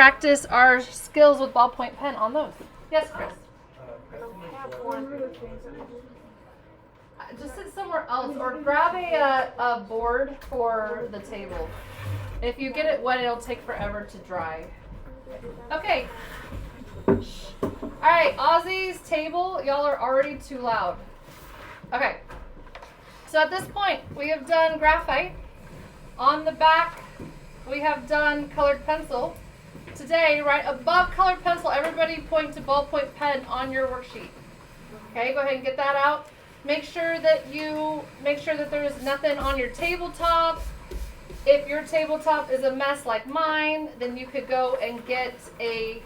practice our skills with ballpoint pen on those. Yes, Chris? Just sit somewhere else or grab a board for the table. If you get it wet, it'll take forever to dry. Okay. Alright, Ozzy's table, y'all are already too loud. Okay. So at this point, we have done graphite. On the back, we have done colored pencil. Today, right above colored pencil, everybody point to ballpoint pen on your worksheet. Okay, go ahead and get that out. Make sure that there's nothing on your tabletop. If your tabletop is a mess like mine, then you could go and get a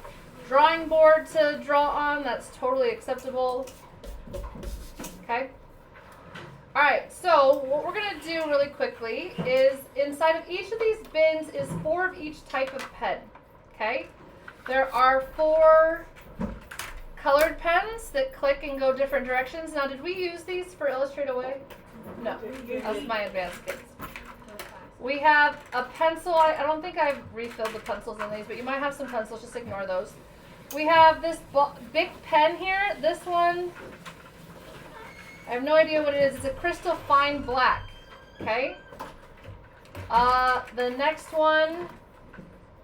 drawing board to draw on. That's totally acceptable. Okay. All right, so what we're going to do really quickly is inside of each of these bins is 4 of each type of pen. Okay. There are 4 colored pens that click and go different directions. Now, did we use these for Illustrate Away? No, that's my advanced kids. We have a pencil. I don't think I've refilled the pencils in these, but you might have some pencils. Just ignore those. We have this big pen here. This one, I have no idea what it is. It's a crystal fine black. Okay. The next one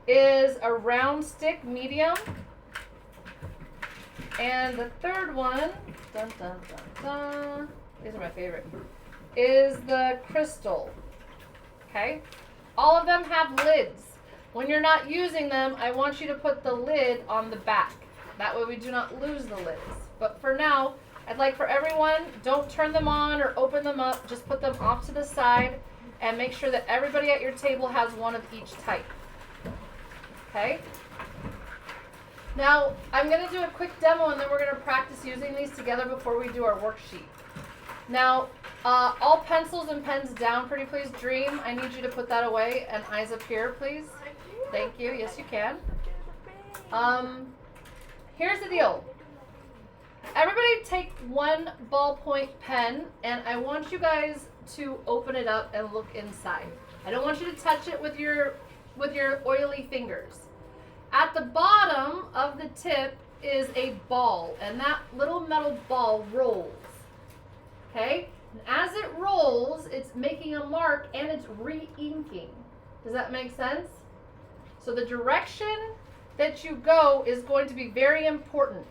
is a round stick medium. And the third one, dun, dun, dun, dun, these are my favorite, is the crystal. Okay? All of them have lids. When you're not using them, I want you to put the lid on the back. That way we do not lose the lids. But for now, I'd like for everyone, don't turn them on or open them up. Just put them off to the side and make sure that everybody at your table has one of each type. Okay? Now, I'm going to do a quick demo and then we're going to practice using these together before we do our worksheet. Now, all pencils and pens down, pretty please. Dream, I need you to put that away and eyes up here, please. Thank you. Yes, you can. Here's the deal. Everybody take one ballpoint pen and I want you guys to open it up and look inside. I don't want you to touch it with your oily fingers. At the bottom of the tip is a ball, and that little metal ball rolls. Okay? And as it rolls, it's making a mark and it's re-inking. Does that make sense? So the direction that you go is going to be very important.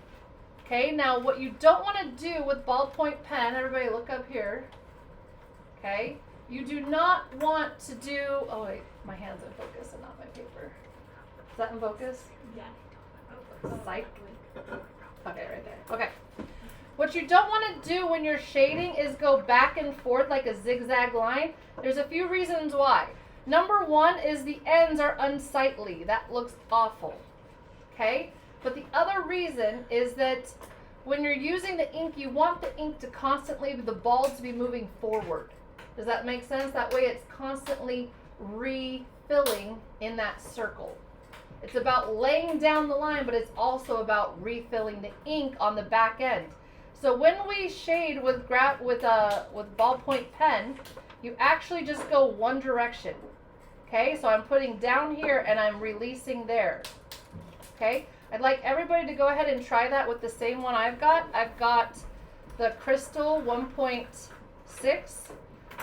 Okay? Now, what you don't want to do with ballpoint pen, everybody look up here. Okay? You do not want to do, oh wait, my hand's in focus and not my paper. Is that in focus? Yeah. Psych. Okay, right there. Okay. What you don't want to do when you're shading is go back and forth like a zigzag line. There's a few reasons why. Number one is the ends are unsightly. That looks awful. Okay? But the other reason is that when you're using the ink, you want the ink to constantly, the ball to be moving forward. Does that make sense? That way it's constantly refilling in that circle. It's about laying down the line, but it's also about refilling the ink on the back end. So when we shade with ballpoint pen, you actually just go one direction. Okay, so I'm putting down here and I'm releasing there. Okay, I'd like everybody to go ahead and try that with the same one I've got. I've got the Crystal 1.6.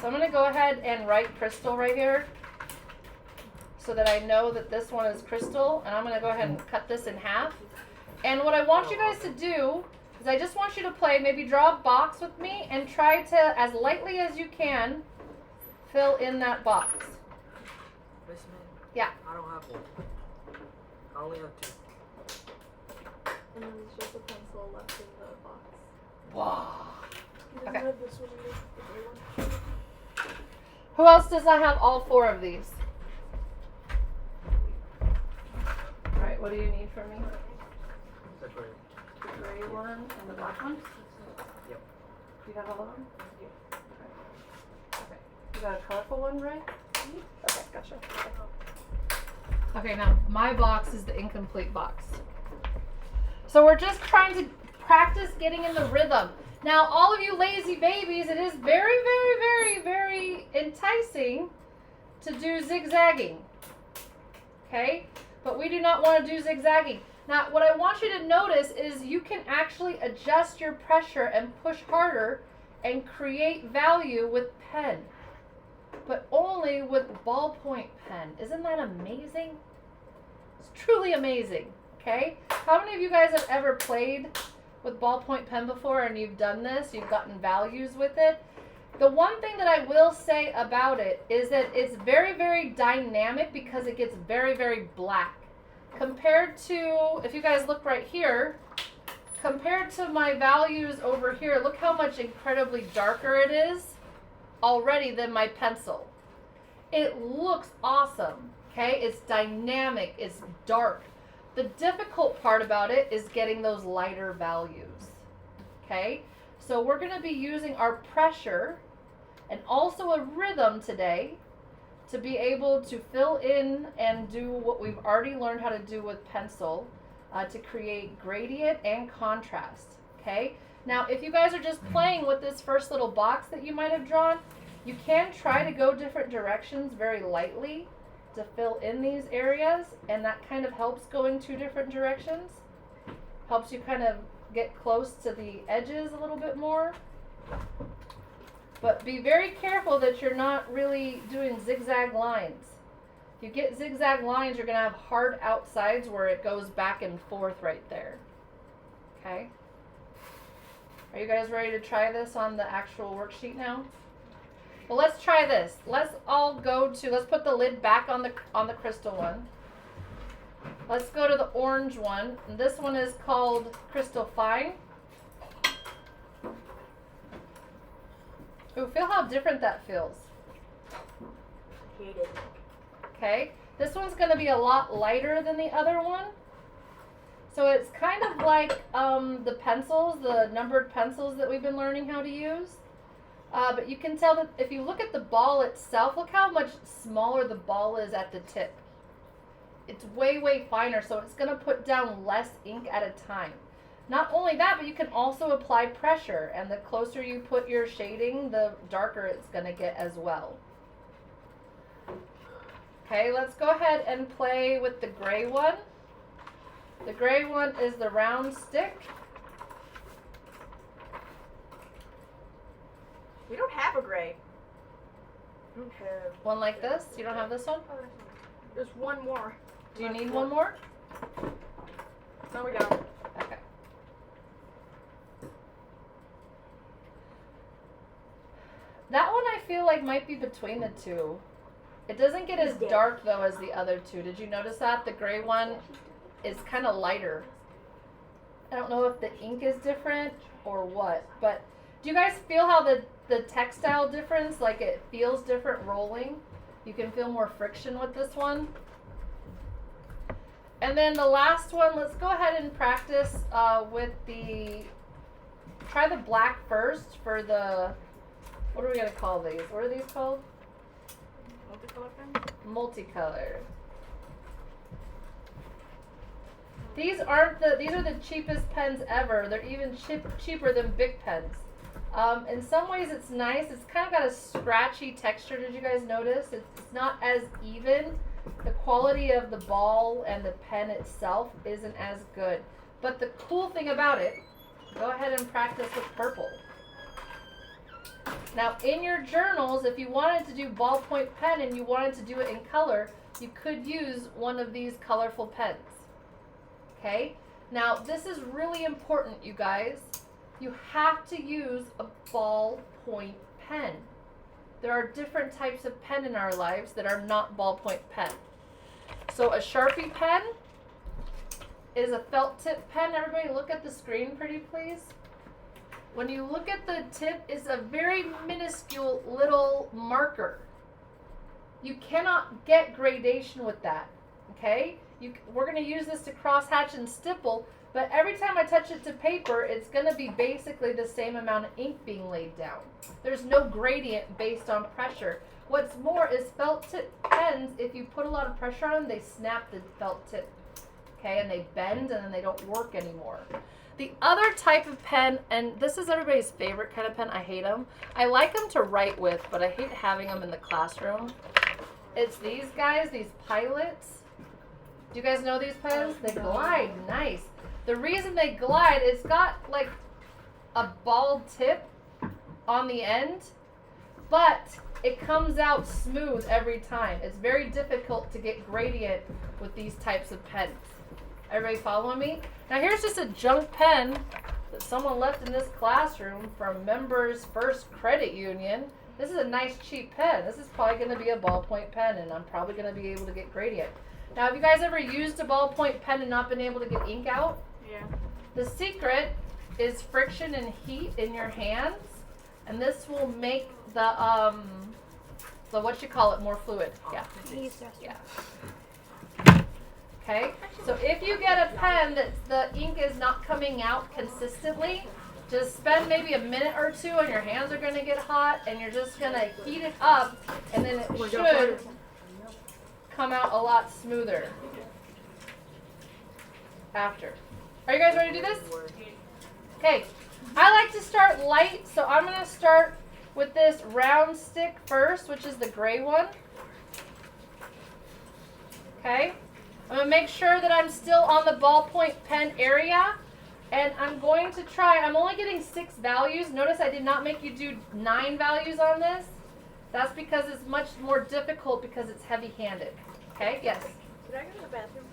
So I'm going to go ahead and write Crystal right here, so that I know that this one is crystal, and I'm going to go ahead and cut this in half. And what I want you guys to do is I just want you to play, maybe draw a box with me and try to, as lightly as you can, fill in that box. Miss Min? Yeah. I don't have one. I only have 2. And then there's just a pencil left in the box. Wow. He doesn't Okay. have this one either, the gray one. Who else does not have all 4 of these? All right, what do you need from me? That's right. The gray one and the black one? Yep. You have all of them? Yeah. Okay. You got a colorful one, right? Okay, gotcha. Okay, now my box is the incomplete box. So we're just trying to practice getting in the rhythm. Now, all of you lazy babies, it is very, very, very, very enticing to do zigzagging. Okay? but we do not want to do zigzagging. Now, what I want you to notice is you can actually adjust your pressure and push harder and create value with pen, but only with ballpoint pen. Isn't that amazing? It's truly amazing, okay? How many of you guys have ever played with ballpoint pen before and you've done this? You've gotten values with it? The one thing that I will say about it is that it's very, very dynamic because it gets very, very black. Compared to, if you guys look right here, compared to my values over here, look how much incredibly darker it is already than my pencil. It looks awesome, okay? It's dynamic, it's dark. The difficult part about it is getting those lighter values, okay? So we're gonna be using our pressure and also a rhythm today to be able to fill in and do what we've already learned how to do with pencil to create gradient and contrast, okay? Now, if you guys are just playing with this first little box that you might have drawn, you can try to go different directions very lightly to fill in these areas, and that kind of helps going 2 different directions. Helps you kind of get close to the edges a little bit more. But be very careful that you're not really doing zigzag lines. If you get zigzag lines, you're going to have hard outsides where it goes back and forth right there. Okay? Are you guys ready to try this on the actual worksheet now? Well, let's try this. Let's put the lid back on the crystal one. Let's go to the orange one. And this one is called Crystal Fine. Ooh, feel how different that feels. Hate it. Okay, this one's going to be a lot lighter than the other one. So it's kind of like the pencils, the numbered pencils that we've been learning how to use. But you can tell that if you look at the ball itself, look how much smaller the ball is at the tip. It's way, way finer, so it's going to put down less ink at a time. Not only that, but you can also apply pressure, and the closer you put your shading, the darker it's going to get as well. Okay, let's go ahead and play with the gray one. The gray one is the round stick. We don't have a gray. We don't have. One like this? You don't have this one? Oh, there's one more. Do you need one more? No, we don't. Okay. That one I feel like might be between the two. It doesn't get as dark though as the other two. Did you notice that? The gray one is kind of lighter. I don't know if the ink is different or what, but do you guys feel how the textile difference, like it feels different rolling? You can feel more friction with this one. And then the last one, let's go ahead and practice with try the black first for the, what are we going to call these? What are these called? Multicolor pen? Multicolor. These are the cheapest pens ever. They're even cheaper than Bic pens. In some ways it's nice. It's kind of got a scratchy texture. Did you guys notice? It's not as even. The quality of the ball and the pen itself isn't as good. But the cool thing about it, go ahead and practice with purple. Now in your journals, if you wanted to do ballpoint pen and you wanted to do it in color, you could use one of these colorful pens. Okay? Now this is really important, you guys. You have to use a ballpoint pen. There are different types of pen in our lives that are not ballpoint pen. So a Sharpie pen is a felt tip pen. Everybody look at the screen pretty please. When you look at the tip, it's a very minuscule little marker. You cannot get gradation with that, okay? We're going to use this to crosshatch and stipple, but every time I touch it to paper, it's going to be basically the same amount of ink being laid down. There's no gradient based on pressure. What's more is felt tip pens, if you put a lot of pressure on them, they snap the felt tip, okay, and they bend and then they don't work anymore. The other type of pen, and this is everybody's favorite kind of pen, I hate them. I like them to write with, but I hate having them in the classroom. It's these guys, these Pilots. Do you guys know these pens? They glide. Nice. The reason they glide, it's got like a bald tip on the end, but it comes out smooth every time. It's very difficult to get gradient with these types of pens. Everybody following me? Now here's just a junk pen that someone left in this classroom from Members First Credit Union. This is a nice cheap pen. This is probably going to be a ballpoint pen, and I'm probably going to be able to get gradient. Now, have you guys ever used a ballpoint pen and not been able to get ink out? Yeah. The secret is friction and heat in your hands, and this will make the what you call it more fluid. Yeah. Yeah. Okay. So if you get a pen that the ink is not coming out consistently, just spend maybe a minute or two, and your hands are going to get hot, and you're just going to heat it up, and then it should come out a lot smoother after. Are you guys ready to do this? Okay. I like to start light, so I'm going to start with this round stick first, which is the gray one. Okay. I'm going to make sure that I'm still on the ballpoint pen area. And I'm going to try, I'm only getting 6 values. Notice I did not make you do 9 values on this. That's because it's much more difficult because it's heavy-handed. Okay, yes? Can I go to the bathroom?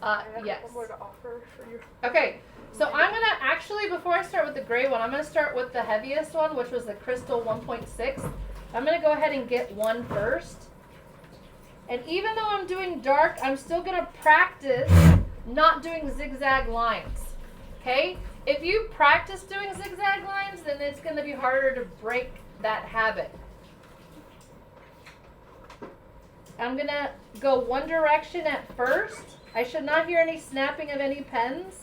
I have Yes. one more to offer for you. Okay, so I'm going to actually, before I start with the gray one, I'm going to start with the heaviest one, which was the Crystal 1.6. I'm going to go ahead and get one first. And even though I'm doing dark, I'm still going to practice not doing zigzag lines. Okay? If you practice doing zigzag lines, then it's going to be harder to break that habit. I'm going to go one direction at first. I should not hear any snapping of any pens.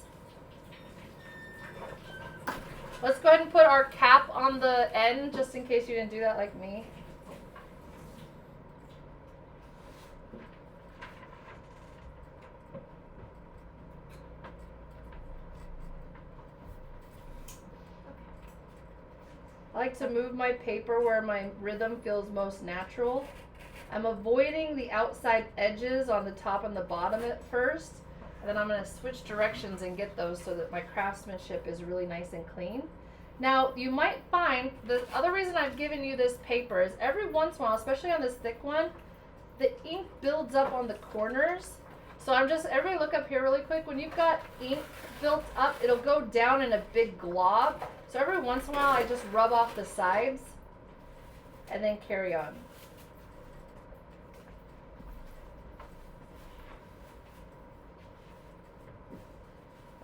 Let's go ahead and put our cap on the end just in case you didn't do that like me. I like to move my paper where my rhythm feels most natural. I'm avoiding the outside edges on the top and the bottom at first. And then I'm going to switch directions and get those so that my craftsmanship is really nice and clean. Now, you might find, the other reason I've given you this paper is every once in a while, especially on this thick one, the ink builds up on the corners. So I'm just, everybody look up here really quick. When you've got ink built up, it'll go down in a big glob. So every once in a while, I just rub off the sides and then carry on.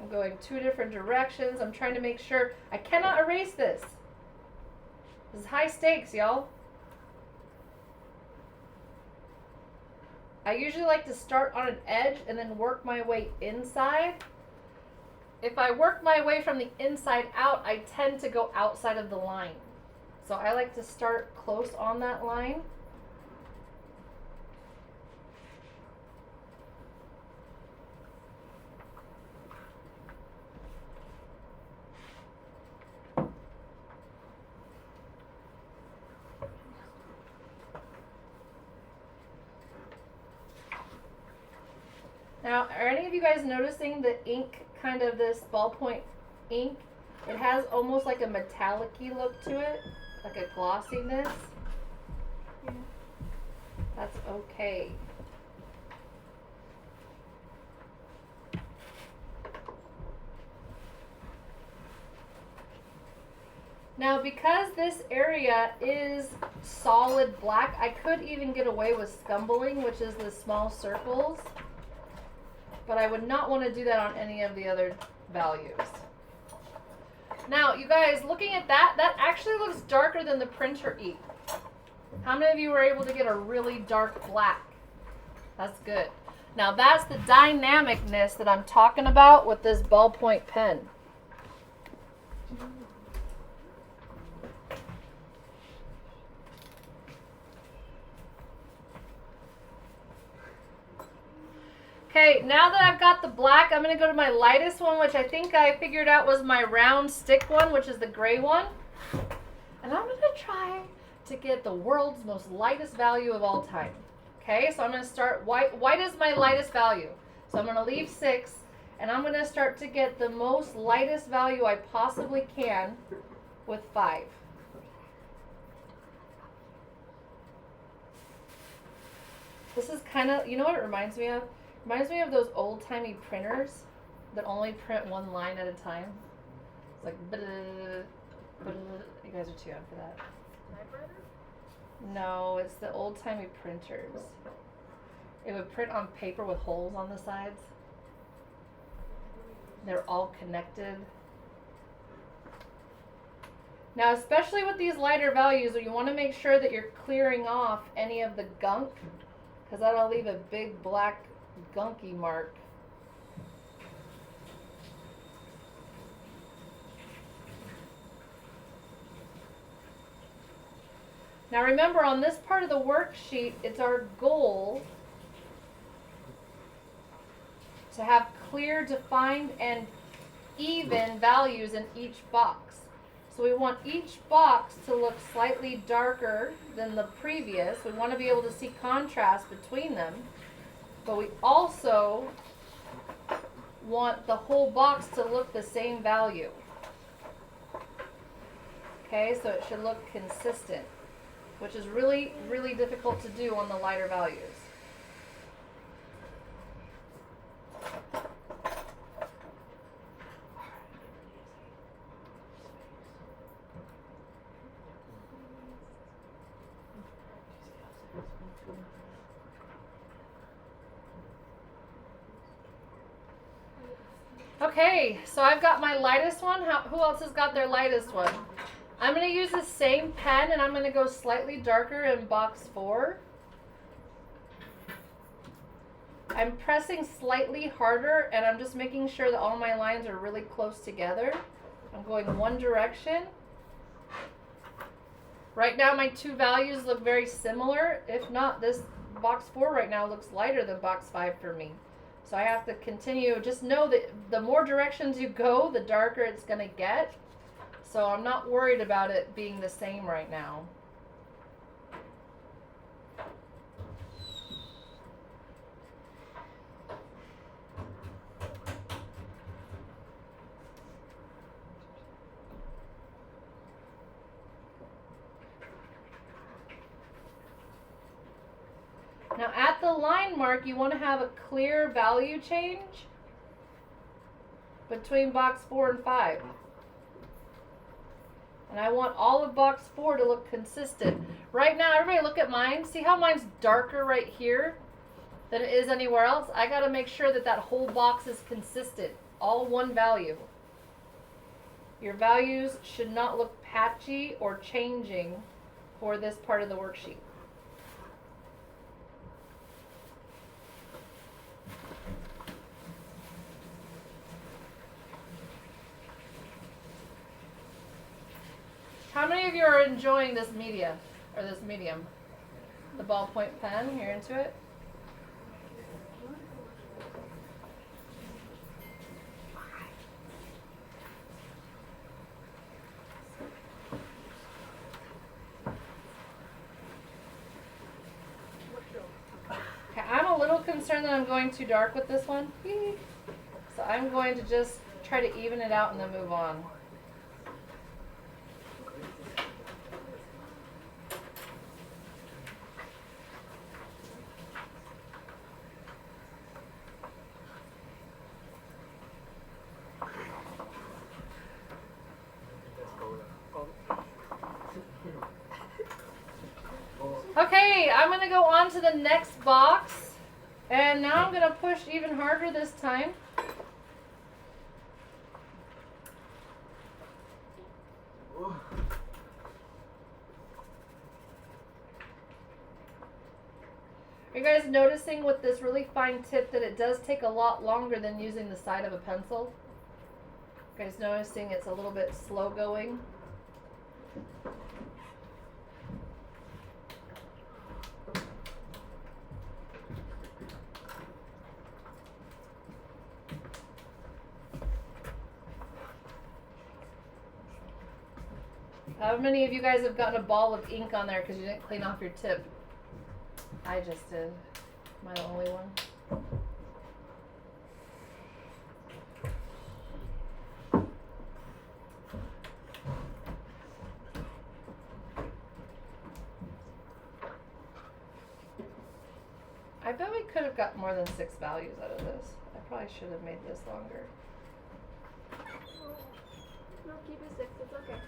I'm going 2 different directions. I'm trying to make sure I cannot erase this. This is high stakes, y'all. I usually like to start on an edge and then work my way inside. If I work my way from the inside out, I tend to go outside of the line. So I like to start close on that line. Now, are any of you guys noticing the ink, kind of this ballpoint ink? It has almost like a metallic-y look to it, like a glossiness. Yeah. That's okay. Now, because this area is solid black, I could even get away with scumbling, which is the small circles. But I would not want to do that on any of the other values. Now, you guys, looking at that, that actually looks darker than the printer ink. How many of you were able to get a really dark black? That's good. Now, that's the dynamicness that I'm talking about with this ballpoint pen. Okay, now that I've got the black, I'm going to go to my lightest one, which I think I figured out was my round stick one, which is the gray one. And I'm going to try to get the world's most lightest value of all time. Okay, so I'm going to start white. White is my lightest value. So I'm going to leave 6, and I'm going to start to get the most lightest value I possibly can with 5. This is kind of, you know what it reminds me of? It reminds me of those old-timey printers that only print one line at a time. It's like, you guys are too young for that. Typewriter? No, it's the old-timey printers. It would print on paper with holes on the sides. They're all connected. Now, especially with these lighter values, you want to make sure that you're clearing off any of the gunk, because that'll leave a big black gunky mark. Now remember, on this part of the worksheet, it's our goal to have clear, defined, and even values in each box. So we want each box to look slightly darker than the previous. We want to be able to see contrast between them. But we also want the whole box to look the same value. Okay, so it should look consistent, which is really, really difficult to do on the lighter values. Okay, so I've got my lightest one. Who else has got their lightest one? I'm going to use the same pen, and I'm going to go slightly darker in box 4. I'm pressing slightly harder, and I'm just making sure that all my lines are really close together. I'm going one direction. Right now my two values look very similar. If not, this box 4 right now looks lighter than box 5 for me. So I have to continue. Just know that the more directions you go, the darker it's going to get. So I'm not worried about it being the same right now. Now at the line mark, you want to have a clear value change between box 4 and 5. And I want all of box 4 to look consistent. Right now, everybody look at mine. See how mine's darker right here than it is anywhere else? I got to make sure that that whole box is consistent. All one value. Your values should not look patchy or changing for this part of the worksheet. How many of you are enjoying this media, or this medium? The ballpoint pen, you're into it? Okay, I'm a little concerned that I'm going too dark with this one. So I'm going to just try to even it out and then move on. Okay, I'm going to go on to the next box. And now I'm going to push even harder this time. Are you guys noticing with this really fine tip that it does take a lot longer than using the side of a pencil? You guys noticing it's a little bit slow going? How many of you guys have gotten a ball of ink on there because you didn't clean off your tip? I just did. Am I the only one? bet we could have got more than 6 values out of this. I probably should have made this longer. No, keep it 6. It's okay.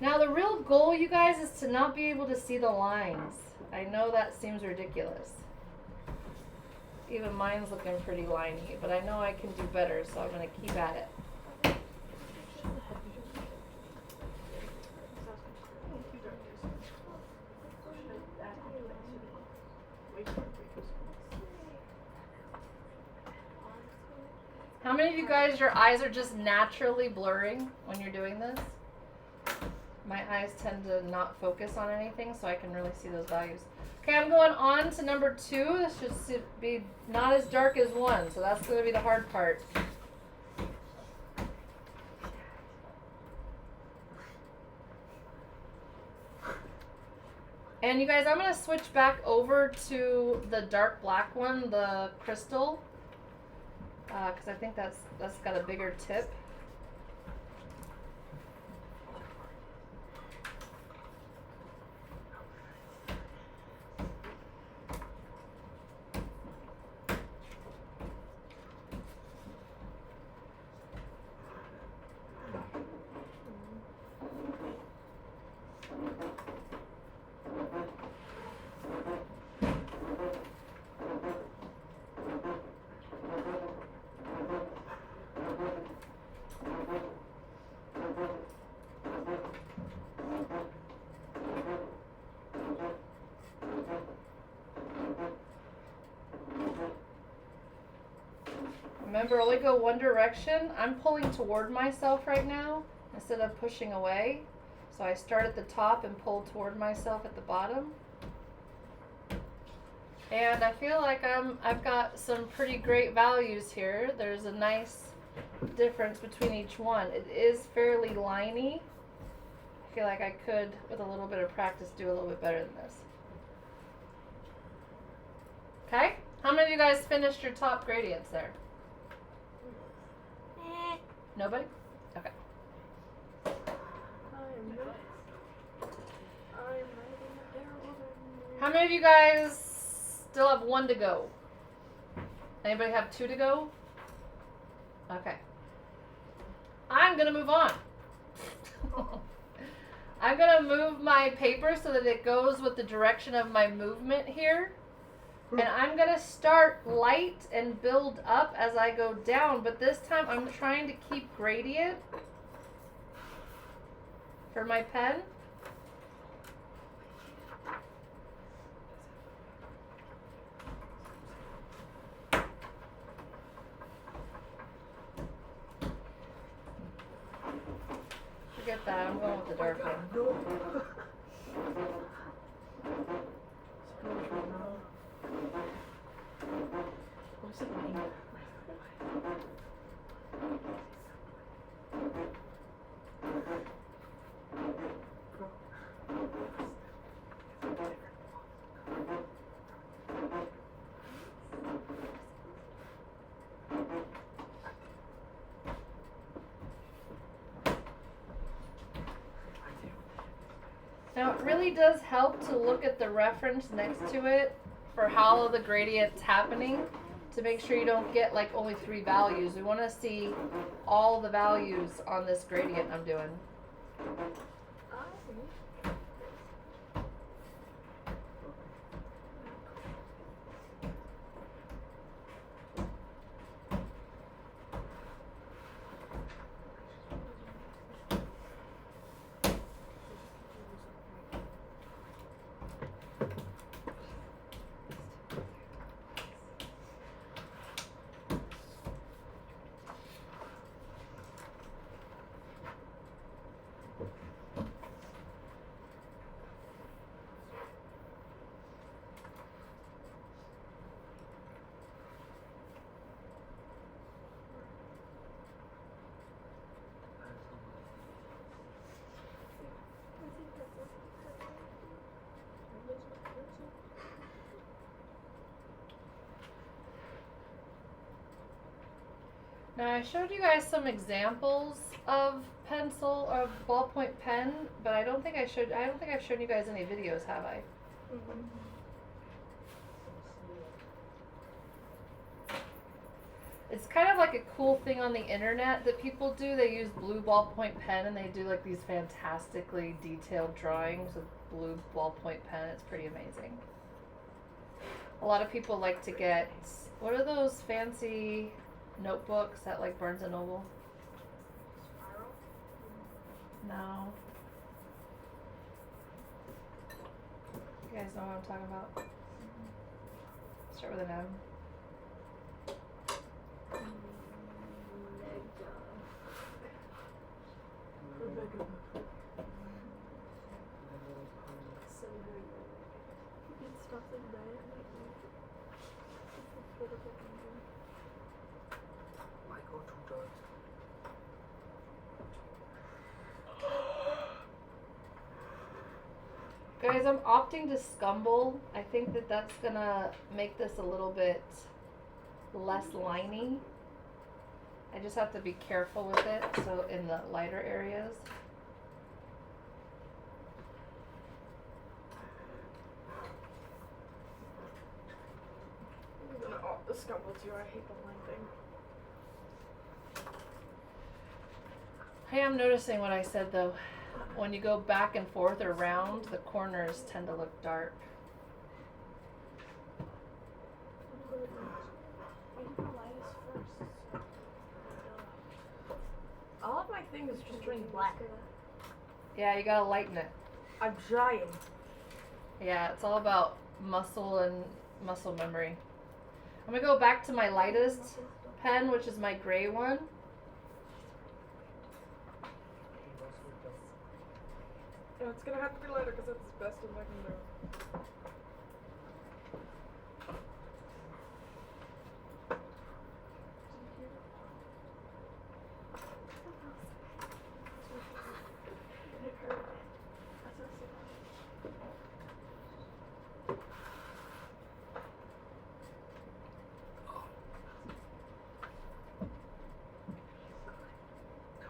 Now the real goal, you guys, is to not be able to see the lines. I know that seems ridiculous. Even mine's looking pretty liney, but I know I can do better, so I'm going to keep at it. How many of you guys, your eyes are just naturally blurring when you're doing this? My eyes tend to not focus on anything, so I can really see those values. Okay, I'm going on to number 2. This should be not as dark as 1, so that's going to be the hard part. And you guys, I'm going to switch back over to the dark black one, the crystal, because I think that's got a bigger tip. Remember, only go one direction. I'm pulling toward myself right now instead of pushing away. So I start at the top and pull toward myself at the bottom. And I feel like I've got some pretty great values here. There's a nice difference between each one. It is fairly liney. I feel like I could, with a little bit of practice, do a little bit better than this. Okay? How many of you guys finished your top gradients there? Nobody? Okay. How many of you guys still have 1 to go? Anybody have 2 to go? Okay. I'm going to move on. I'm going to move my paper so that it goes with the direction of my movement here. And I'm going to start light and build up as I go down, but this time I'm trying to keep gradient for my pen. Forget that, I'm going with the dark one. Now it really does help to look at the reference next to it for how the gradient's happening to make sure you don't get like only 3 values. We want to see all the values on this gradient I'm doing. Now I showed you guys some examples of pencil or ballpoint pen, but I don't think I've shown you guys any videos, have I? Mm-hmm. It's kind of like a cool thing on the internet that people do. They use blue ballpoint pen and they do like these fantastically detailed drawings with blue ballpoint pen. It's pretty amazing. A lot of people like to get, what are those fancy notebooks at like Barnes and Noble? Spiral. No. You guys know what I'm talking about? Start with an M. It's stuff like that. Why go too dark? Guys, I'm opting to scumble. I think that that's gonna make this a little bit less liney. I just have to be careful with it, so in the lighter areas. I'm gonna opt the scumble too. I hate the line thing. Hey, I'm noticing what I said though. When you go back and forth or round, the corners tend to look dark. I did the lightest first. All of my things is just turning black. Yeah, you gotta lighten it. I'm trying. Yeah, it's all about muscle and muscle memory. I'm gonna go back to my lightest pen, which is my gray one. No, it's gonna have to be lighter because that's the best thing I can do.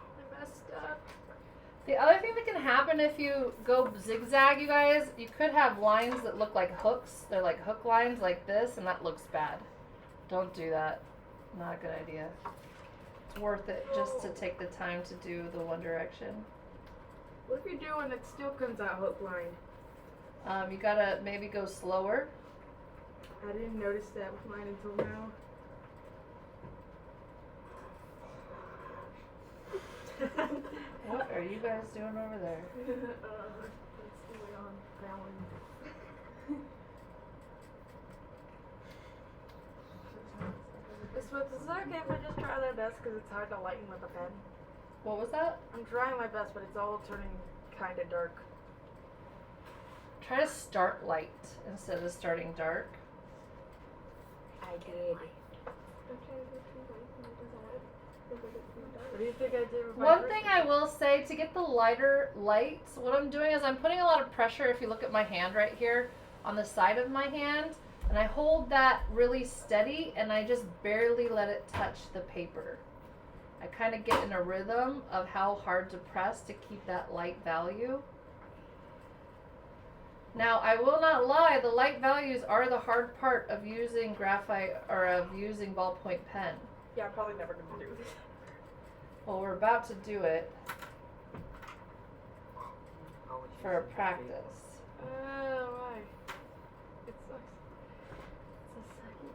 I messed up. The other thing that can happen if you go zigzag, you guys, you could have lines that look like hooks. They're like hook lines like this, and that looks bad. Don't do that. Not a good idea. It's worth it just to take the time to do the one direction. What if you do and it still comes out hook line? You gotta maybe go slower. I didn't notice that with mine until now. What are you guys doing over there? It's way on Fallon. Is it okay if I just try my best because it's hard to lighten with a pen? What was that? I'm trying my best, but it's all turning kind of dark. Try to start light instead of starting dark. I did. What do you think I did with my One first thing I will say, to get the lighter lights, what I'm doing is I'm putting a lot of pressure, if you look at my hand right here, on the side of my hand, and I hold that really steady and I just barely let it touch the paper. I kind of get in a rhythm of how hard to press to keep that light value. Now, I will not lie, the light values are the hard part of using graphite or of using ballpoint pen. Yeah, I'm probably never going to do this. Well, we're about to do it How would you for a say practice. Why? It sucks. It's a sucky.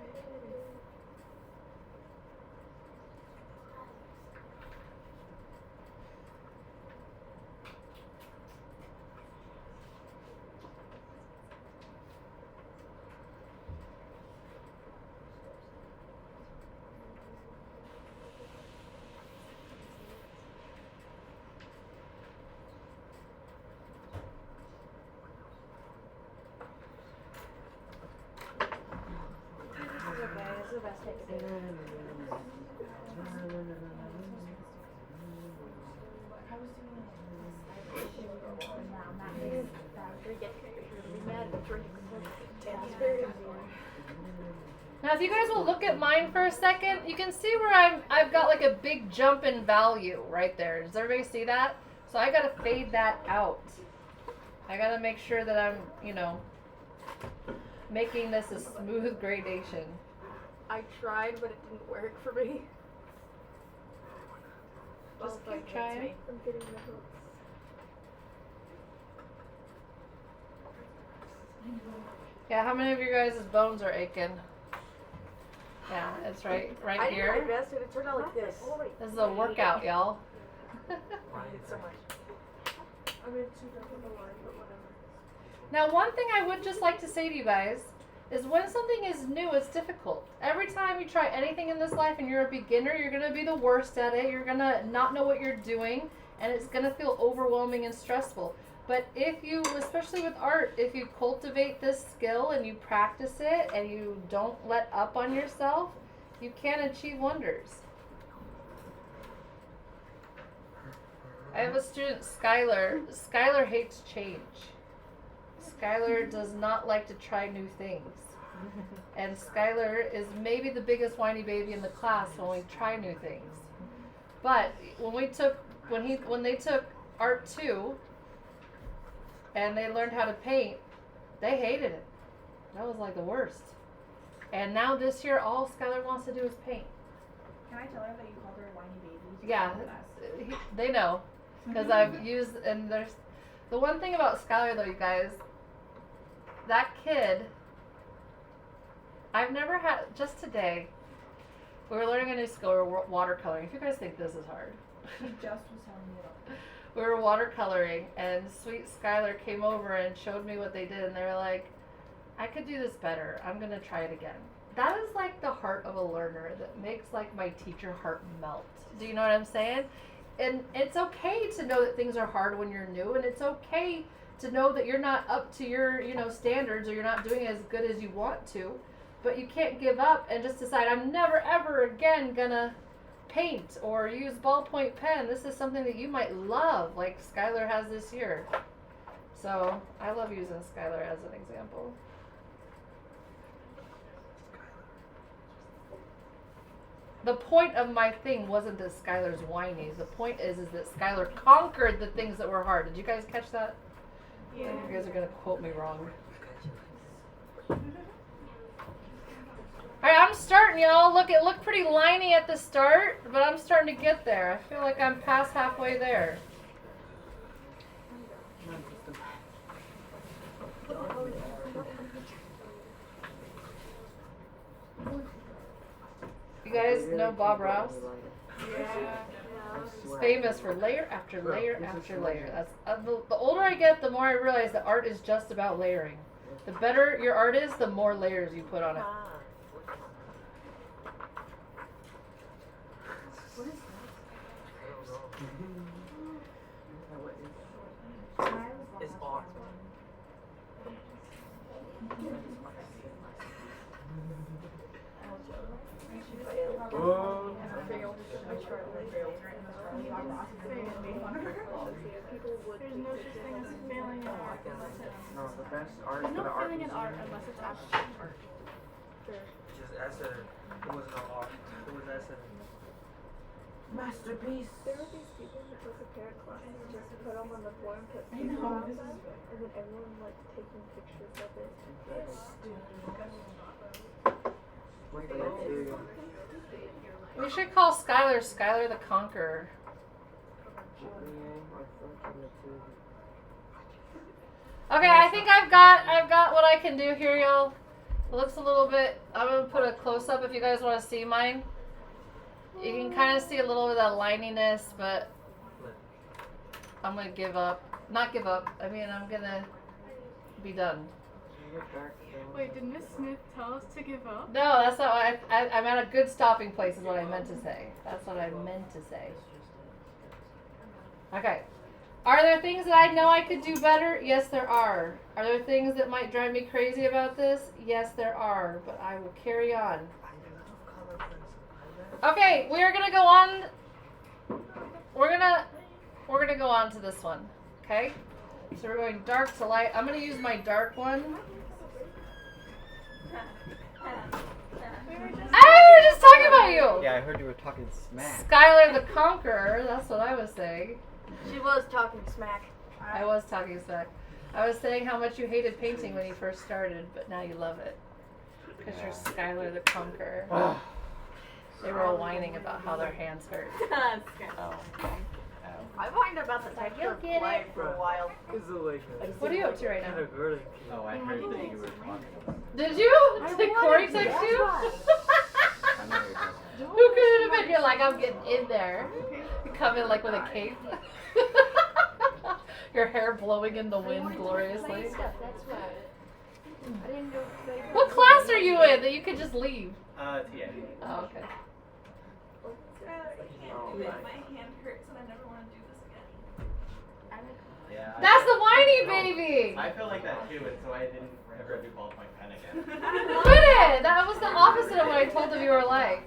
This is the best I can do. Now, if you guys will look at mine for a second, you can see where I've got like a big jump in value right there. Does everybody see that? So I gotta fade that out. I gotta make sure that I'm, you know, making this a smooth gradation. I tried, but it didn't work for me. Just Well, keep but trying. it's me. I'm getting the hooks. Yeah, how many of you guys' bones are aching? Yeah, it's right I did my here. best, and it turned out like this. This is a workout, y'all. Why So much. I'm gonna choose up on the line, but whatever. Now, one thing I would just like to say to you guys is when something is new, it's difficult. Every time you try anything in this life and you're a beginner, you're going to be the worst at it. You're going to not know what you're doing, and it's going to feel overwhelming and stressful. But if you, especially with art, if you cultivate this skill and you practice it and you don't let up on yourself, you can achieve wonders. I have a student, Skylar. Skylar hates change. Skylar does not like to try new things. And Skylar is maybe the biggest whiny baby in the class when we try new things. But when they took Art 2 and they learned how to paint, they hated it. That was like the worst. And now this year all Skylar wants to do is paint. Can I tell her that you called her a whiny baby? Yeah, they know. Because I've used, and there's, the one thing about Skylar though, you guys, that kid, I've never had, just today, we were learning a new skill, we were watercoloring. If you guys think this is hard. She just was telling me about it. We were watercoloring, and sweet Skylar came over and showed me what they did, and they were like, I could do this better. I'm going to try it again. That is like the heart of a learner that makes like my teacher heart melt. Do you know what I'm saying? And it's okay to know that things are hard when you're new, and it's okay to know that you're not up to your, you know, standards, or you're not doing as good as you want to, but you can't give up and just decide, I'm never ever again gonna paint or use ballpoint pen. This is something that you might love, like Skylar has this year. So I love using Skylar as an example. The point of my thing wasn't that Skylar's whiny. The point is that Skylar conquered the things that were hard. Did you guys catch that? Yeah. I think you guys are gonna quote me wrong. Alright, I'm starting, y'all. Look, it looked pretty liney at the start, but I'm starting to get there. I feel like I'm past halfway there. You guys know Bob Ross? Yeah. He's famous for layer after layer after layer. That's the older I get, the more I realize that art is just about layering. The better your art is, the more layers you put on it. What is It's art. I tried to fail. People would. There's no such thing as failing in art unless it's No, the best art there's for the no art failing in museum. art unless it's abstract art. Just essay. It was no art. It was essay. Masterpiece. There were these people who took a pair of classes just to put them on the floor and put I people know, on this them, is and then everyone like taking pictures of it. Wait, material. We should call Skylar Skylar the Conqueror. Okay, I think I've got what I can do here, y'all. It looks a little bit. I'm gonna put a close up if you guys want to see mine. You can kind of see a little bit of that lininess, but I'm gonna give up. Not give up. I mean, I'm gonna be done. Wait, did Miss Smith tell us to give up? No, that's not. I'm at a good stopping place. Is what I meant to say. That's what I meant to say. Okay. Are there things that I know I could do better? Yes, there are. Are there things that might drive me crazy about this? Yes, there are. But I will carry on. Okay, we are gonna go on. We're gonna go on to this one. Okay. So we're going dark to light. I'm gonna use my dark one. talking about you. Yeah, I heard you were talking smack. Skylar the Conqueror. That's what I was saying. She was talking smack. I was talking smack. I was saying how much you hated painting when you first started, but now you love it. Because you're Skylar the Conqueror. They were all whining about how their hands hurt. Oh. I whined about the texture of clay for a while. It's like What are you up to right now? kind of girly. Oh, I heard that you were talking. Did you? Did Corey text you? I know you're talking. Who could it have been? You're like, I'm getting in there. You come in like with a cape. Your hair blowing in the wind gloriously. That's right. I didn't know. What class are you in that you could just leave? TA. Oh, okay. My hand hurts and I never want to do this again. Yeah. That's the whiny baby! I feel like that too, and so I didn't ever do ballpoint pen again. Quit it! That was the opposite of what I told them you were like.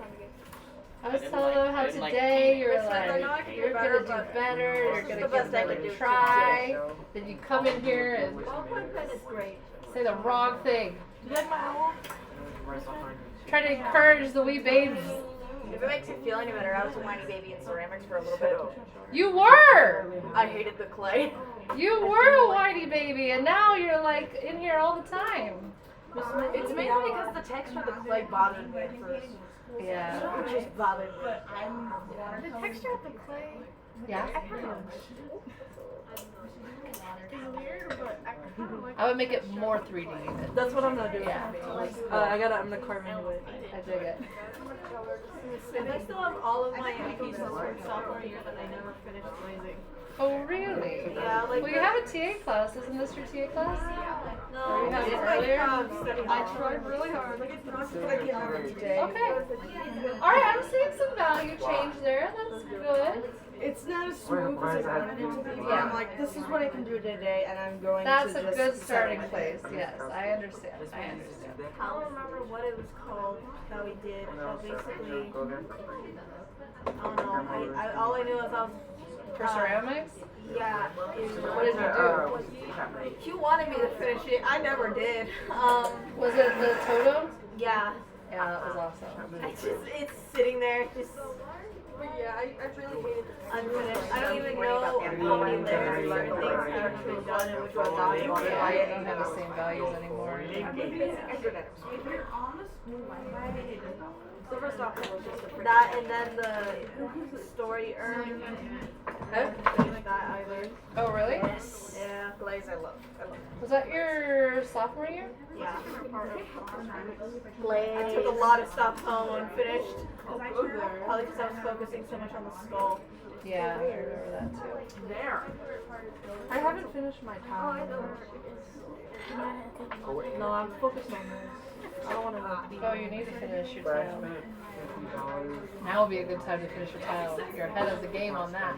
I was didn't telling like- them how I didn't like today painting. you were It's like, I know I like, can you're do gonna better, do but better, you're this is gonna the give best I it can a do. try. Then you come in here and Ballpoint pen is great. say the wrong thing. Do you like my owl? Right behind me. Try to encourage the wee babies. If it makes you feel any better, I was a whiny baby in ceramics for a little bit. You were! I hated the clay. You were a whiny baby, and now you're like in here all the time. It's mainly because the texture of the clay bothered me at first. Yeah. It just bothered me. The texture of the clay Yeah? is weird, but I kind of like I would make it more 3D even. That's what I'm gonna do. Yeah. I'm gonna carve into it. I dig it. And I still have all of my pieces from sophomore year that I never finished glazing. Oh, really? Yeah, like Well, you have a TA class. Isn't this your TA class? Or no, you had it it's earlier? I tried really hard. Okay. Alright, I'm seeing some value change there. That's good. It's not as smooth as I wanted it to be, but Yeah. I'm like, this is what I can do today, and I'm going That's to a just good settle starting with place. it. Yes, I understand. I understand. I don't remember what it was called that we did, but basically, I don't know. I all I knew was I was. For ceramics? Yeah. What did you do? He wanted me to finish it. I never did. Was it the totem? Yeah. Yeah, that was awesome. It's sitting there, just But yeah, I really hated the unfinished. I don't even know how many layers of certain things have been done and which ones not. Yeah, I don't have the same values anymore. So first off, it was just a That and then the story urn. I haven't finished that either. Oh, really? Yeah. glaze I love. Was that your sophomore year? Yeah. Glaze. I took a lot of stuff home and finished. Probably because I was focusing so much on the skull. Yeah, I remember that too. There. I haven't finished my towel. No, I'm focused on this. I don't want to Oh, you need to finish your tile. Now would be a good time to finish your tile. You're ahead of the game on that.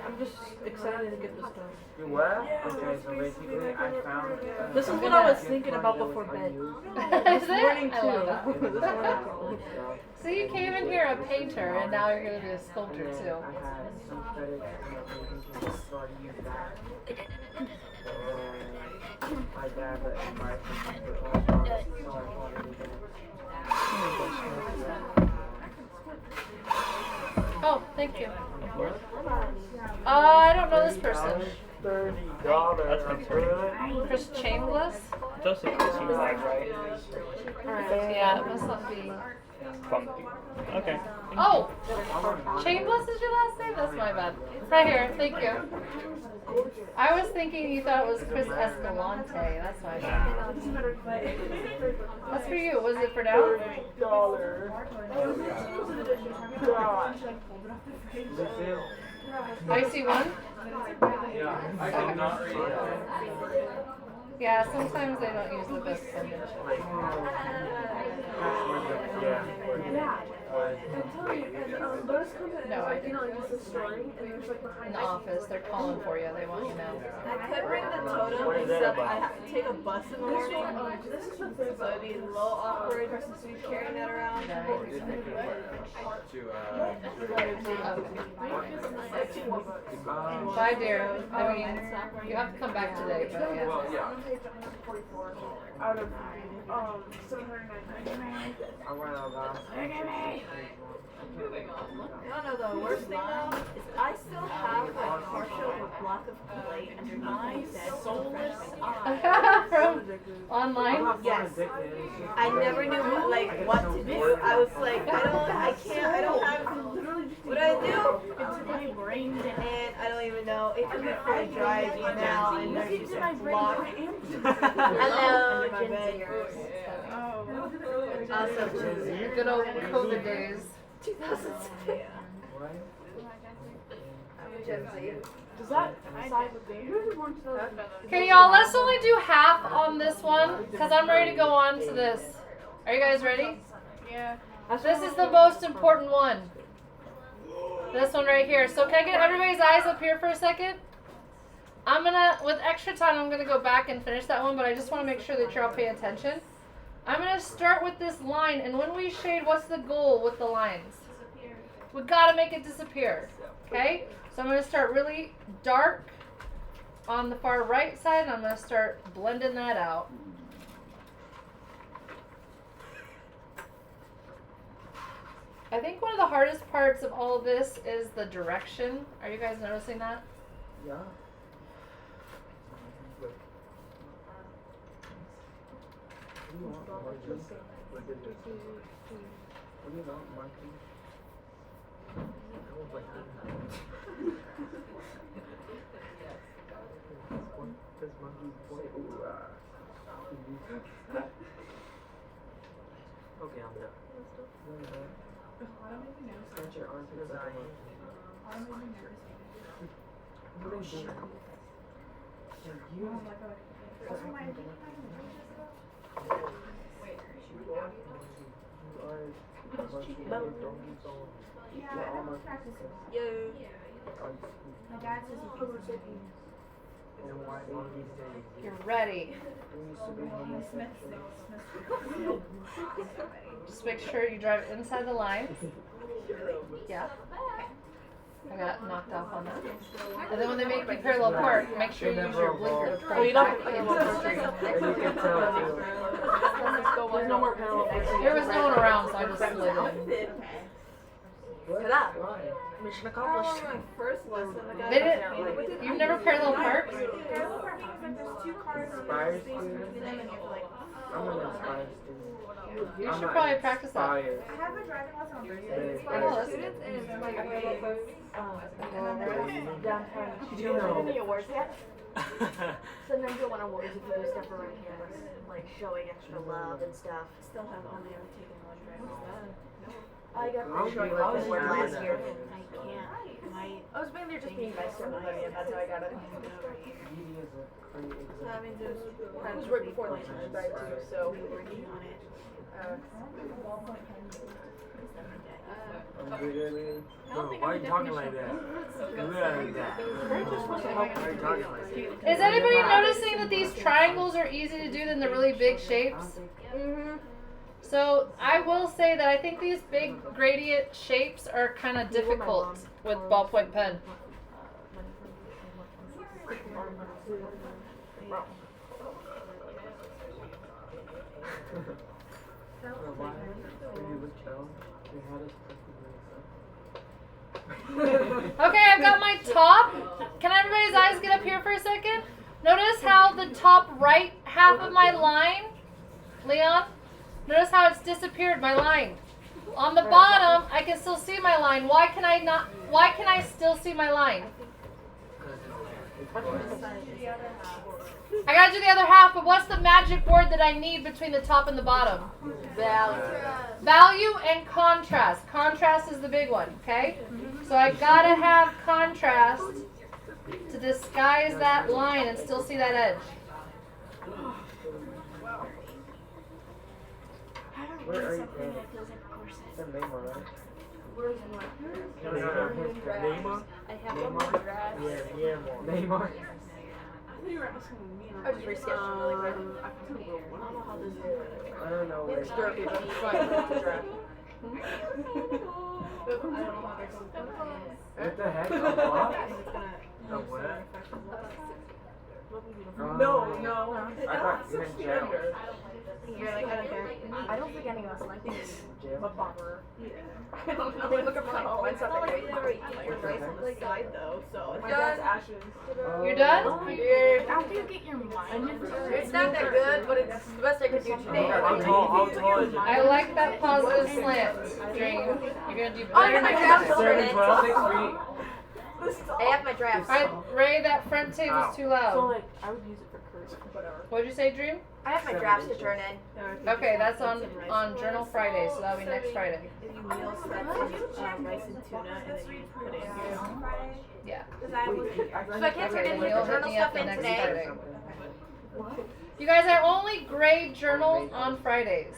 I'm just excited to get this done. You were? Okay, so basically I found. This is what I was thinking about before bed. Is it? Morning I love that. too. This morning too. So you came in here a painter, and now you're going to be a sculptor too. I had some credit in the so I used that. My dad let me buy some for $12, so I wanted to get it. Oh, thank you. I don't know this person. $30. Chris Chambliss? Joseph Chrissy flag, right? Yeah, it must not be. Funky. Okay. Oh! Chambliss is your last name? That's my bad. Right here, thank you. I was thinking you thought it was Chris Escalante. That's my bad. That's for you. Was it for now? I see one. I did not read that. Yeah, sometimes they don't use the best penmanship. No, I didn't. In the office, they're calling for you. They want you now. I could bring the totem, except I have to take a bus in the morning. So it'd be a little awkward carrying that around. Yeah, I understand. It's Bye, dear. I mean, you have to come back today, but yeah. On page 144 out of 799. I went out last. You wanna know the worst thing though? Is I still have a partial block of clay underneath my bed. Soulless From online? Yes. I never knew what to do. I was like, I don't have, what do I do? It's my brain dead. And I don't even know. It could be fully dried now, and there's just a block Hello, under my bed. Awesome. Good old COVID days. 2006. Does that side with David? Okay, y'all, let's only do half on this one because I'm ready to go on to this. Are you guys ready? Yeah. This is the most important one. This one right here. So can I get everybody's eyes up here for a second? I'm gonna, with extra time, I'm gonna go back and finish that one, but I just want to make sure that you're all paying attention. I'm gonna start with this line, and when we shade, what's the goal with the lines? We gotta make it disappear. Okay? So I'm gonna start really dark on the far right side, and I'm gonna start blending that out. I think one of the hardest parts of all of this is the direction. Are you guys noticing that? Yeah. Okay, I'm done. Stretch your arms to the side. Yo. My dad says You're ready. Just make sure you drive inside the line. Yeah. I got knocked off on that. And then when they make you parallel park, make sure you use your blinker to Oh, you don't pull have back to into the street. And you can tell too. There's no more parallel parking. There was no one around, so I just slid in. Ta-da. Mission Oh, accomplished. my first lesson. I got They didn't, you've never parallel parked? Parallel parking is like there's two cars and Inspired there's space student. between them and you're like, I'm an inspired student. You I'm should not probably practice that. inspired. I have a driving lesson on Thursday. Very It's Oh, inspired. that's students and it's my Downtown. Did you know? Any awards yet? Sometimes you'll win awards if you do stuff around campus, like showing extra love and stuff. still have only ever taken one driver's test. I got I'll the showing be love like award this last now. year. I can't. My I was mainly just being nice to everybody, and that's how I got it. Beauty is a great So example. that means there's It was right before like she died too, so. working on it. I'm literally. Bro, why are you talking like that? Like that. Why are you talking like that? Is anybody noticing that these triangles are easier to do than the really big shapes? Mm-hmm. So I will say that I think these big gradient shapes are kind of difficult with ballpoint pen. Why? When you look down, they had us Okay, I've got my top. Can everybody's eyes get up here for a second? Notice how the top right half of my line, Leon, notice how it's disappeared, my line. On the bottom, I can still see my line. Why can I still see my line? I gotta do the other half, but what's the magic word that I need between the top and the bottom? Value. Value and contrast. Contrast is the big one, okay? So I gotta have contrast to disguise that line and still see that edge. Where are you from? It's in Neymar, right? Where's what? No, Neymar? I have one more grass. Yeah, Neymar. I thought you were asking me. I was just rescheduling really quick. I don't know how this works. I don't know where. It's dirty, but it's fine. It's a draft. What the heck? A block? A what? No. I thought you meant jail. You're like, I don't care. I don't think any of us like this. Jail? A bummer. I don't know. They look up like, oh, it's Not something. like we never eat your rice on the side though, so. My dad's ashes. You're done? How do you get your mind? It's not that good, but it's the best I could do today. How tall is it? I like that positive slant, Dream. You're gonna do Oh, I better got my next draft time. over. 7, 12, 6 feet. I have my drafts. Alright, Ray, that front table's too loud. like, I would use it for curves. Whatever. What'd you say, Dream? I have my drafts to turn in. Okay, that's on Journal Friday, so that'll be next Friday. If you meal prep rice and tuna and then you put it in your Yeah. So I can't turn in Okay, you'll the hit journal me stuff up the in next today. Friday. You guys, I only grade journals on Fridays.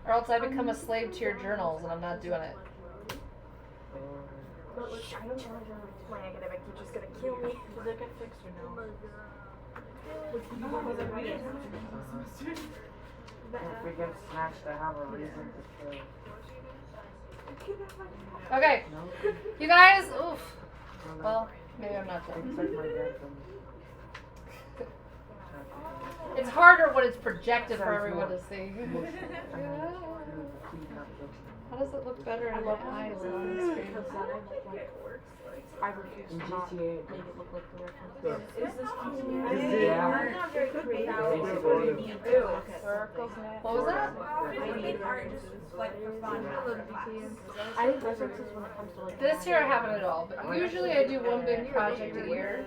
Or else I become a slave to your journals and I'm not doing it. My academic teacher's gonna kill me. Does it get fixed or no? If we get snatched, I have a reason to kill. Okay. You guys, oof. Well, maybe I'm not done. It's like my dad from It's harder when it's projected for everyone to see. How does it look better in my eyes than on the screen? I refuse in to not GTA. make it look like the reference. Yeah. I'm not very creative. Basically. What was that? I need art just like for fun. I think references when it comes to like. This year I haven't at all, but usually I do one big project a year,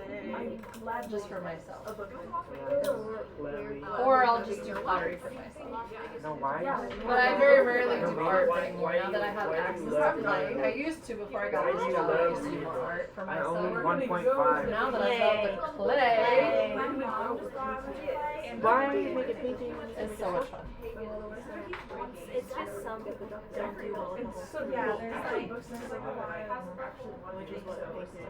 just for myself. Or I'll just do pottery for myself. No, why? But I very rarely do art anymore now that I have access to clay. I used to before I got this job. I used to do more art for I only myself. 1.5. Now that I've got the clay, Why make it painting? it's so much fun. It's just some people don't do well in the So yeah, there's like books and like which is what painting is.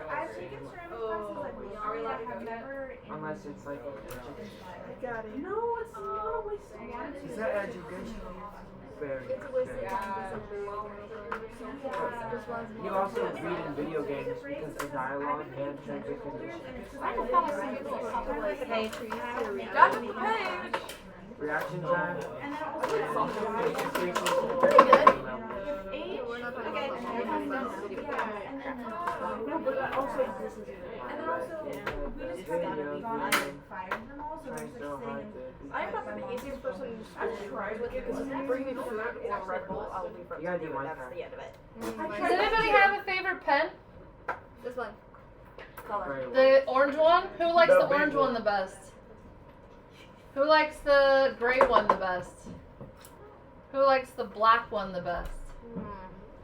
I've taken ceramic classes, I believe. I've never. Unless it's like. got it. No, it's not a waste of time. Is that education? Very. It's a waste of very. time. You also read in video games because the dialogue and terms and conditions. Got the page. Reaction time. Pretty good. No, but also this is. And then also, we just got to be gone 5 of them all, so there's like sitting in. I'm not the easiest person to try with you because if you bring me fruit or Red Bull, I'll be You gotta do one That's time. the end of it. Does anybody have a favorite pen? This one. Color. Very well. The orange one? Who likes The the big orange one. one the best? Who likes the gray one the best? Who likes the black one the best?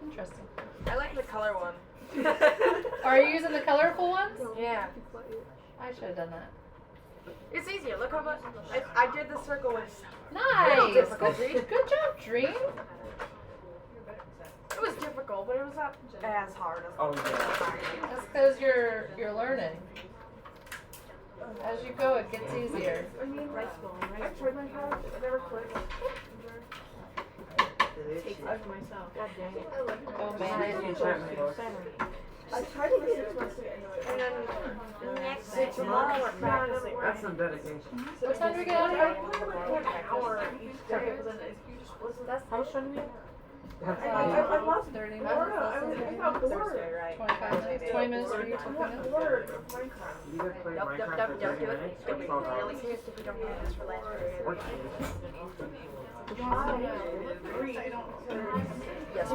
Interesting. I like the color one. Are you using the colorful ones? Yeah. I should have done that. It's easier. Look how much I did the circle with. Nice. difficult, Good job, Dream. It was difficult, but it was not as hard as. Oh yeah. That's because you're learning. As you go, it gets easier. I mean, I tried my hardest. It never clicked. Of myself. God dang it. Oh Just read the man. enchantment book. I tried to get 6 months to get into it. And then next 6 months we're practicing. That's some dedication. What time do we get out of here? I play like an hour each day, but then if you just listen. How much fun do we have? I lost 30 I minutes. got bored. Right. 25 minutes. 20 minutes for you, 2 I got minutes. bored of Minecraft. You either play Don't Minecraft for do 30 it. minutes You'll or be 12 really hours. pissed if you don't do this for last year. Or two. Yes,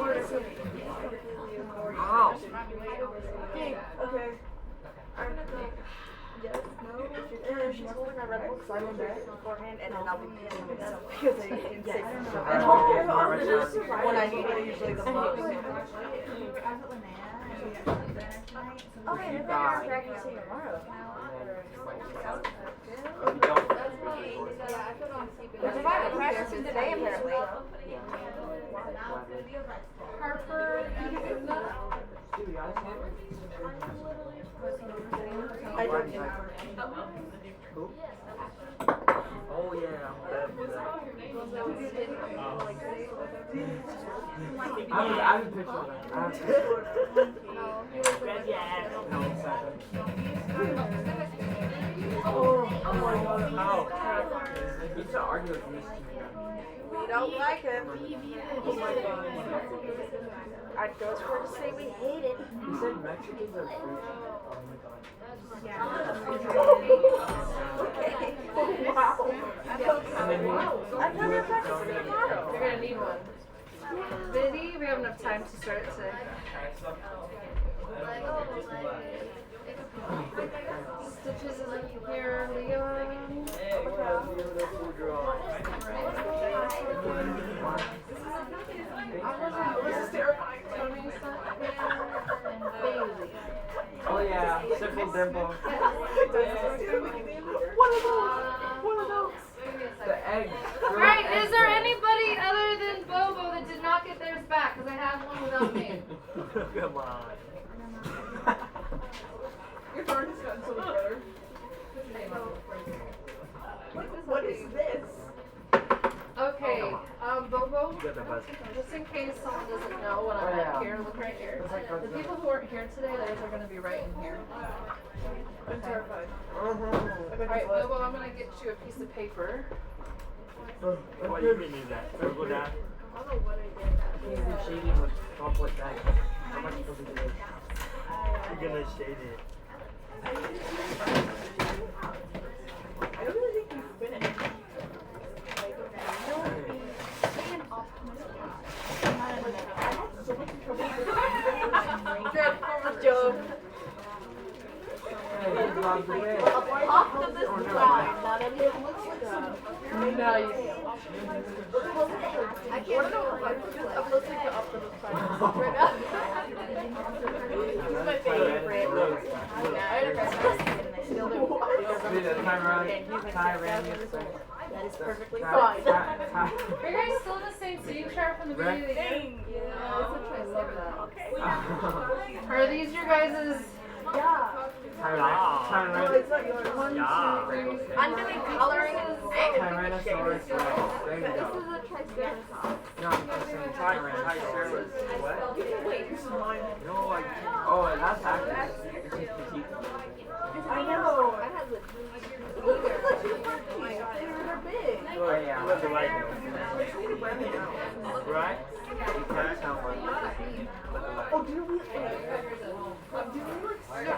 Ow! Okay. I'm gonna go. Yes, no. And she's holding my Red Bull because I went back beforehand, and then I'll be pissed at myself because I didn't say So and I all get more response. when I need it usually the most. Okay, You then die. we're practicing tomorrow. Oh, you don't. There's a lot of practicing today apparently. Harper, Dude, I don't. Who? Oh yeah. I have a picture of that. I have a picture. Grab your ass. No, it's not. Oh my god. No. You should argue with me. We don't like him. Oh my god. I'd go as far to say we hate it. You said Mexicans are fruit. Oh my god. Okay. Wow. And then I've never practiced it tomorrow. You're gonna need one. Biddy, we have enough time to start it today. Stitches in here, Leon. This is terrifying. Tony's not here, and Bailey. Oh yeah, simple dimple. One of those. The egg. Alright, is there anybody other than Bobo that did not get theirs back? Because I have one without me. Come on. Your turn has gotten so much better. What is this? Okay, Bobo, You got the best. just in case someone doesn't know when I'm at here, look right here. The people who aren't here today, theirs are going to be right in here. I'm terrified. Alright, Bobo, I'm going to get you a piece of paper. Why do you need that? Go down. I don't know what I did. You've been shading with 12-point bag. How much does it do? You're gonna shade it. I don't really think you finished. Joke. Hey, you logged away. Optimus Prime. Now that it looks Nice. I can't know. I'm listening to Optimus Prime right now. This is my favorite. That is perfectly fine. Are you guys still in the same seating chart from the beginning of the year? Yeah. I love that. Are these your guys' I'm doing coloring and Tyrannosaurus Rex. There you go. This is a triceratops. No, I'm saying Tyrannosaurus. What? Wait, this is mine. No, like, oh, that's actually. It's just petite. I know. I have the. Look at the two front teeth. They're big. Oh, yeah. Look at like right? You can't tell what Oh, do we?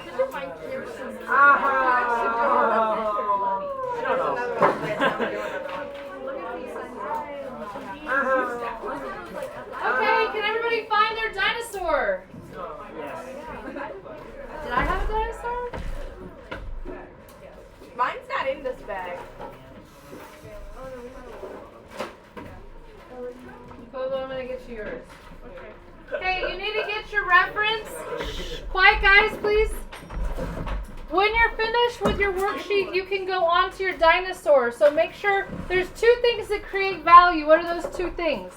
Should you mind here's some? Shut Okay, can everybody find their dinosaur? Yes. Did I have a dinosaur? Mine's not in this bag. Bobo, I'm gonna get you yours. Okay, you need to get your reference. Shh, quiet guys, please. When you're finished with your worksheet, you can go on to your dinosaur. So make sure there's two things that create value. What are those two things?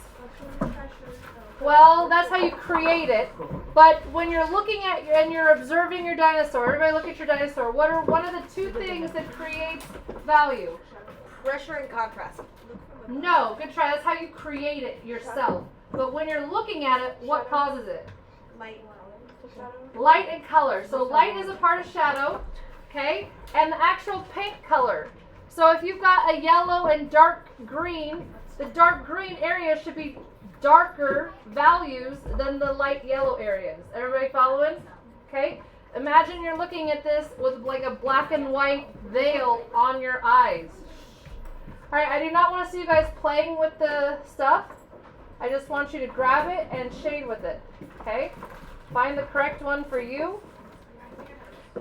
Well, that's how you create it. But when you're looking at and you're observing your dinosaur, everybody look at your dinosaur. What are one of the two things that creates value? Pressure and contrast. No, good try. That's how you create it yourself. But when you're looking at it, what causes it? Light. Light and color. So light is a part of shadow, okay? And the actual paint color. So if you've got a yellow and dark green, the dark green area should be darker values than the light yellow areas. Everybody following? Okay? Imagine you're looking at this with like a black and white veil on your eyes. Alright, I do not want to see you guys playing with the stuff. I just want you to grab it and shade with it. Okay? Find the correct one for you.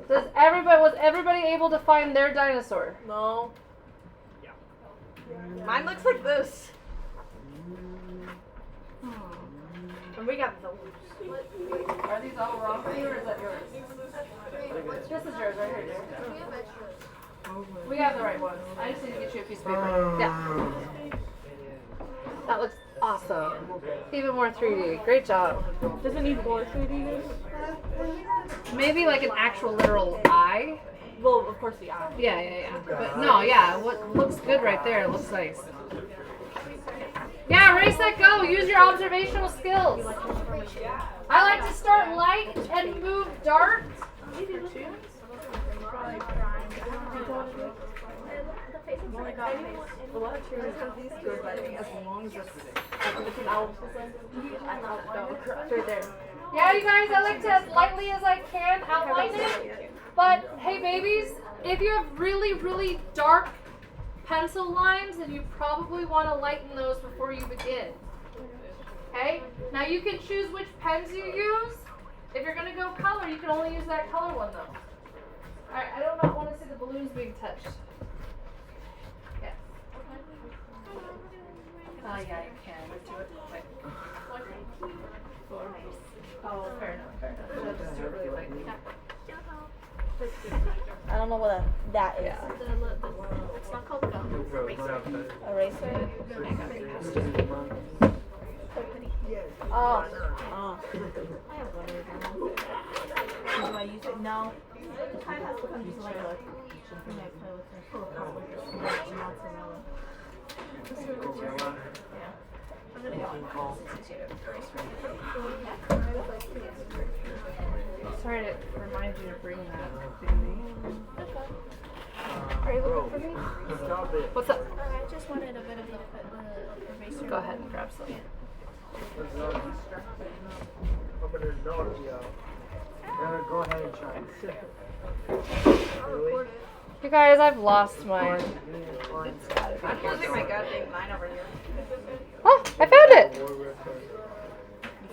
Was everybody able to find their dinosaur? No. Mine looks like this. And we got those. Are these all wrong for you or is that yours? This is yours right here. We have the right ones. I just need to get you a piece of paper. Yeah. That looks awesome. Even more 3D. Great job. Does it need more 3D? Maybe like an actual literal eye. Well, of course the eye. Yeah. But no, yeah. What looks good right there. It looks nice. Yeah, race that go. Use your observational skills. I like to start light and move dark. Yeah, you guys, I like to as lightly as I can outline it. But hey, babies, if you have really, really dark pencil lines, then you probably want to lighten those before you begin. Okay? Now you can choose which pens you use. If you're going to go color, you can only use that color one though. Alright, I do not want to see the balloons being touched. Yes. Oh yeah, you can. Let's do it quick. Oh, fair enough, fair enough. So just do it really lightly. I don't know what that is. Yeah. It's not called gum. Eraser? Oh. I have one of those. Do I use it? No. It kind of has become just like a thing I play with. I pull apart with this mozzarella. Yeah. I'm gonna go on. Sorry to remind you to bring that, baby. Are you looking for me? Stop it. What's up? I just wanted a bit of the eraser. Go ahead and grab some. I'm gonna knock you out. Go ahead and try. You guys, I've lost mine. I'm losing my goddamn mind over here. Oh, I found it! You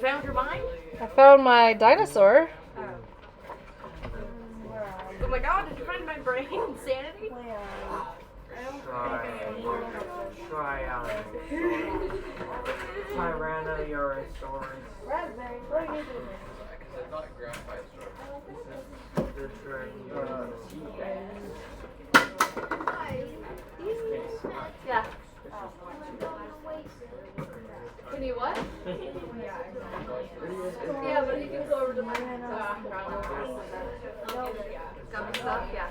found your mind? I found my dinosaur. Oh my god, did you find my brain insanity? Try out. Tyrannosaurus. Raspberry, what are you doing? Yeah. Can you what? Yeah, but you can go over to my gummy stuff, yeah.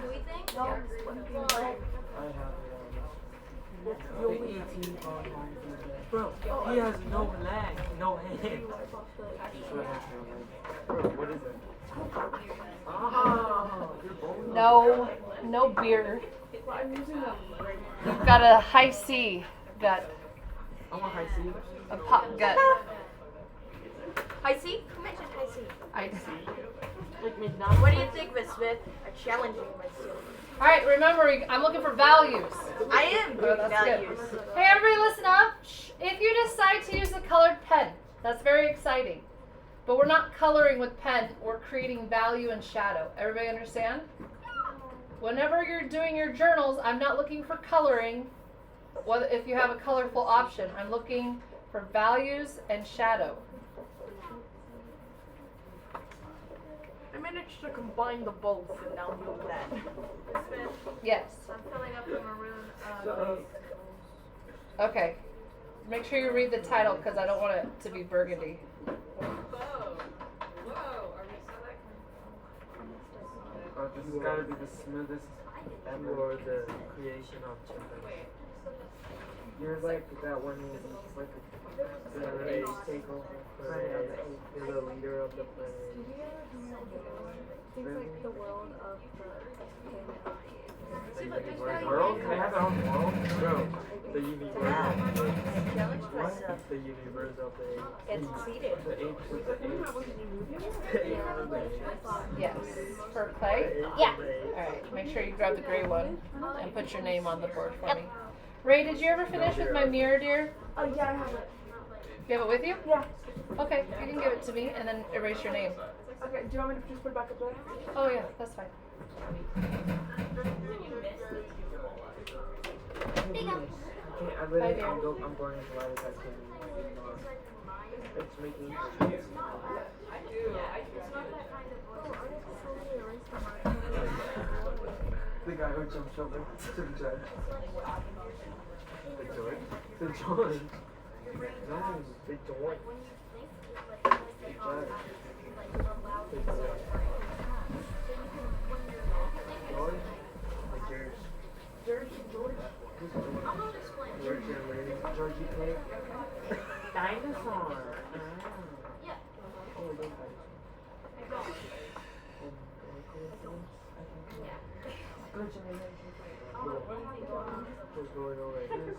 Bro, he has no leg, no hands. Bro, what is it? No beer. You've got a high C gut. I want high C. A pop gut. High C? Who mentioned high C? I see. What do you think, Miss Smith? I challenge you, Miss Smith. Alright, remember, I'm looking for values. I am good that's values. good. Hey, everybody, listen up. If you decide to use a colored pen, that's very exciting. But we're not coloring with pen, we're creating value and shadow. Everybody understand? Whenever you're doing your journals, I'm not looking for coloring. Whether if you have a colorful option, I'm looking for values and shadow. I managed to combine the both and now do that. Yes. I'm filling up the maroon. Okay. Make sure you read the title because I don't want it to be burgundy. This has got to be the smoothest for the creation of children. You're like that one who's like the age takeover. You're the leader of the planet. Things like the world of World? Can I have their own world? Bro, the universe. I challenged myself. The universe of the Get succeeded. The apes with the apes. The apes with the apes. Yes. For clay? Yeah. Alright, make sure you grab the gray one and put your name on the board for me. Ray, did you ever finish with my mirror, dear? Oh yeah, I have it. You have it with you? Yeah. Okay, you can give it to me and then erase your name. Okay, do you want me to just put it back up there? Oh yeah, that's fine. I'm going as loud as I can. It's making sense. The guy who jumped over to the judge. The George? The George. No, the George. The judge. The judge. George? The George. George and Lady. Georgie Cake. was going on like this.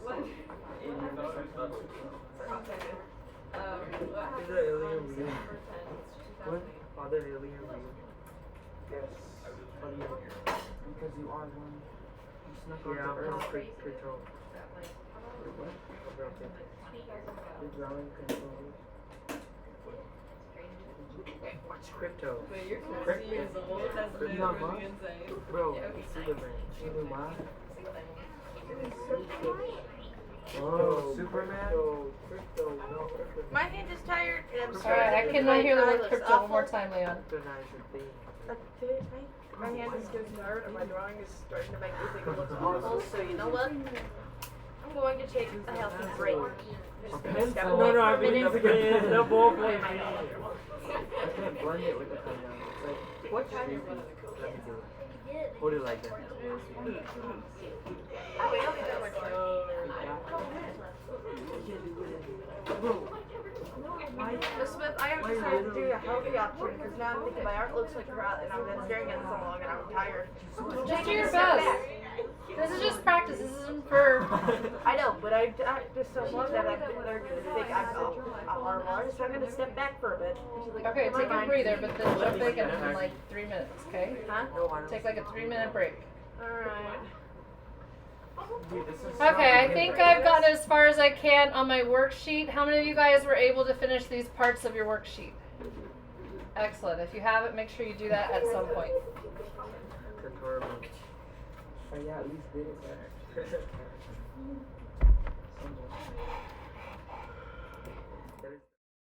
And then something. Is the alien real? What? Are the alien real? Yes. What do you? Because you are one. You snuck Yeah, onto I'm Earth. control. What? Okay. The drawing control. What's crypto? Wait, you're 60 Crypto. years old. That's Crypto, literally what? insane. Bro, Yeah, okay. Superman. Superman. Oh, Superman. Crypto, no, crypto. My hand is tired and I'm Alright, I cannot hear the word crypto one more time, Leon. Kryptonize the thing. My hand is getting tired and my drawing is starting to make me think it looks awful. So you know what? I'm going to take a healthy break. Just gonna step away for a minute. the ball play. I can't blend it with the crayon. It's like, What kind let me do it. Hold it like that. Oh wait, I'll be that much Miss Smith, I have decided to do a healthy option because now I'm thinking my art looks like crap and I've been staring at it so long and I'm tired. Just do your best. This is just practice. This isn't for. I know, but I just so long that I've been learning to think I'm a horrible artist, so I'm gonna step back for a bit. Okay, take a breather, but then jump back in like 3 minutes, okay? Huh? Take like a 3-minute break. Alright. Dude, this is Okay, I think I've gotten as far as I can on my worksheet. How many of you guys were able to finish these parts of your worksheet? Excellent. If you haven't, make sure you do that at some point. Tutorial. Oh yeah, at least did it.